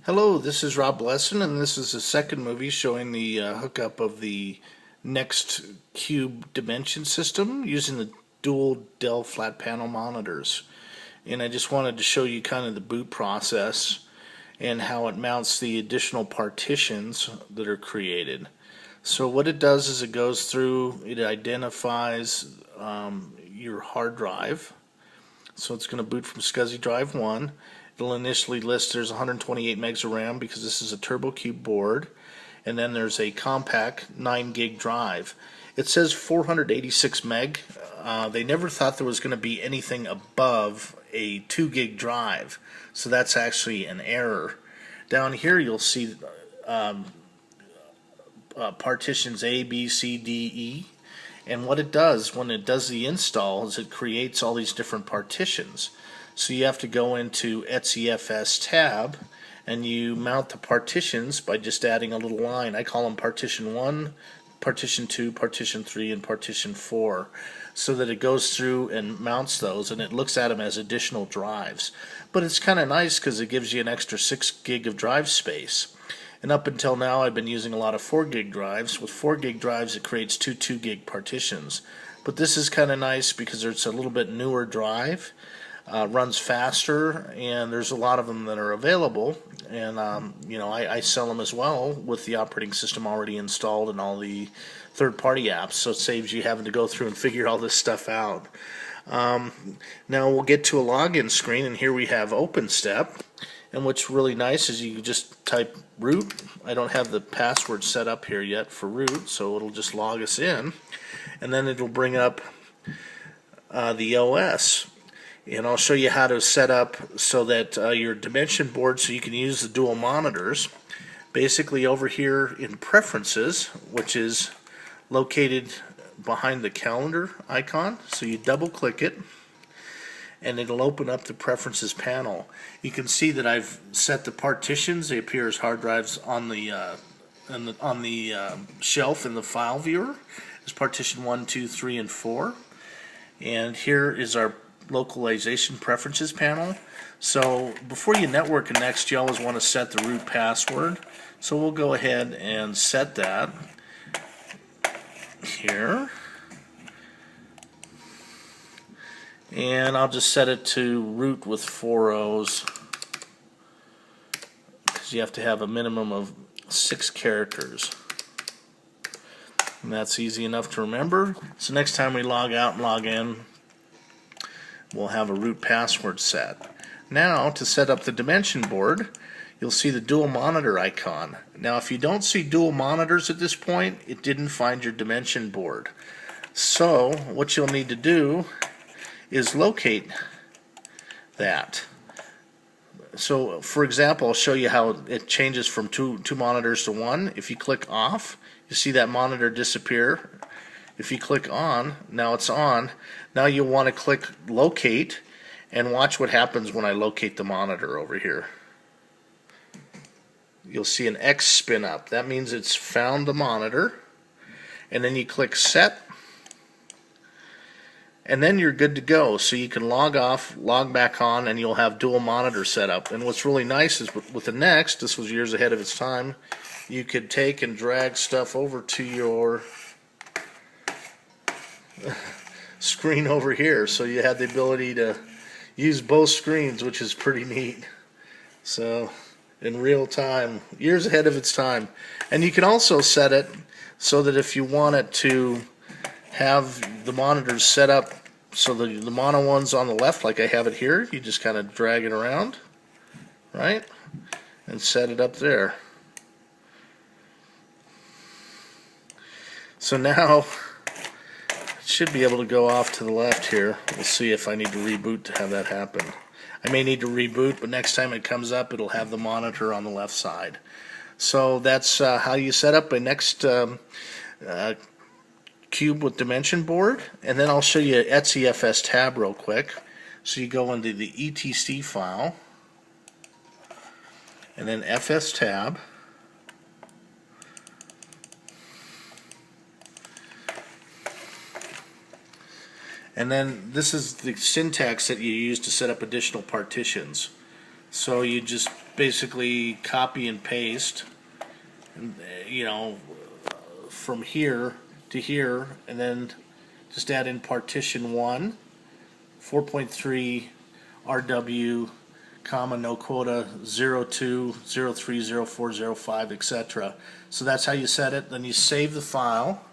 Hello, this is Rob Lesson, and this is the second movie showing the hookup of the NeXT cube dimension system using the dual Dell flat panel monitors. And I just wanted to show you kind of the boot process and how it mounts the additional partitions that are created. So what it does is it goes through, it identifies your hard drive. So it's going to boot from SCSI drive 1. It'll initially list there's 128 megs of RAM because this is a turbo cube board, and then there's a compact 9 gig drive. It says 486 meg. They never thought there was going to be anything above a 2 gig drive, so that's actually an error. Down here you'll see partitions A, B, C, D, E. And what it does when it does the install is it creates all these different partitions. So you have to go into NeXT tab and you mount the partitions by just adding a little line. I call them partition 1, partition 2, partition 3, and partition 4, so that it goes through and mounts those and it looks at them as additional drives. But it's kind of nice because it gives you an extra 6 gig of drive space. And up until now I've been using a lot of 4 gig drives. With 4 gig drives it creates two 2 gig partitions. But this is kind of nice because it's a little bit newer drive, runs faster, and there's a lot of them that are available. And I sell them as well with the operating system already installed and all the third-party apps, so it saves you having to go through and figure all this stuff out. Now we'll get to a login screen, and here we have OpenStep. And what's really nice is you just type root. I don't have the password set up here yet for root, so it'll just log us in. And then it'll bring up the OS. And I'll show you how to set up so that your dimension board, so you can use the dual monitors. Basically over here in Preferences, which is located behind the calendar icon. So you double click it, and it'll open up the Preferences panel. You can see that I've set the partitions. They appear as hard drives on the shelf in the file viewer. There's partition 1, 2, 3, and 4. And here is our localization preferences panel. So before you network a NeXT, you always want to set the root password. So we'll go ahead and set that here. And I'll just set it to root with 4 O's, because you have to have a minimum of 6 characters. And that's easy enough to remember. So next time we log out and log in, we'll have a root password set. Now to set up the dimension board, you'll see the dual monitor icon. Now if you don't see dual monitors at this point, it didn't find your dimension board. So what you'll need to do is locate that. So for example, I'll show you how it changes from two monitors to 1. If you click off, you see that monitor disappear. If you click on, now it's on. Now you'll want to click locate and watch what happens when I locate the monitor over here. You'll see an X spin up. That means it's found the monitor. And then you click set, and then you're good to go. So you can log off, log back on, and you'll have dual monitor set up. And what's really nice is with the NeXT, this was years ahead of its time, you could take and drag stuff over to your screen over here. So you had the ability to use both screens, which is pretty neat. So in real time, years ahead of its time. And you can also set it so that if you want it to have the monitors set up so the mono one's on the left, like I have it here, you just kind of drag it around, right, and set it up there. So now it should be able to go off to the left here. We'll see if I need to reboot to have that happen. I may need to reboot, but next time it comes up, it'll have the monitor on the left side. So that's how you set up a NeXT cube with dimension board. And then I'll show you NeXT tab real quick. So you go into the etc file, and then FS tab, and then this is the syntax that you use to set up additional partitions. So you just basically copy and paste, you know, from here to here, and then just add in partition 1, 4.3 RW, comma, no quota, 02, 03, 04, 05, etc. So that's how you set it. Then you save the file,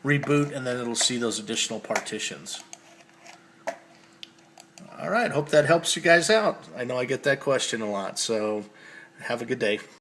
reboot, and then it'll see those additional partitions. Alright, hope that helps you guys out. I know I get that question a lot, so have a good day.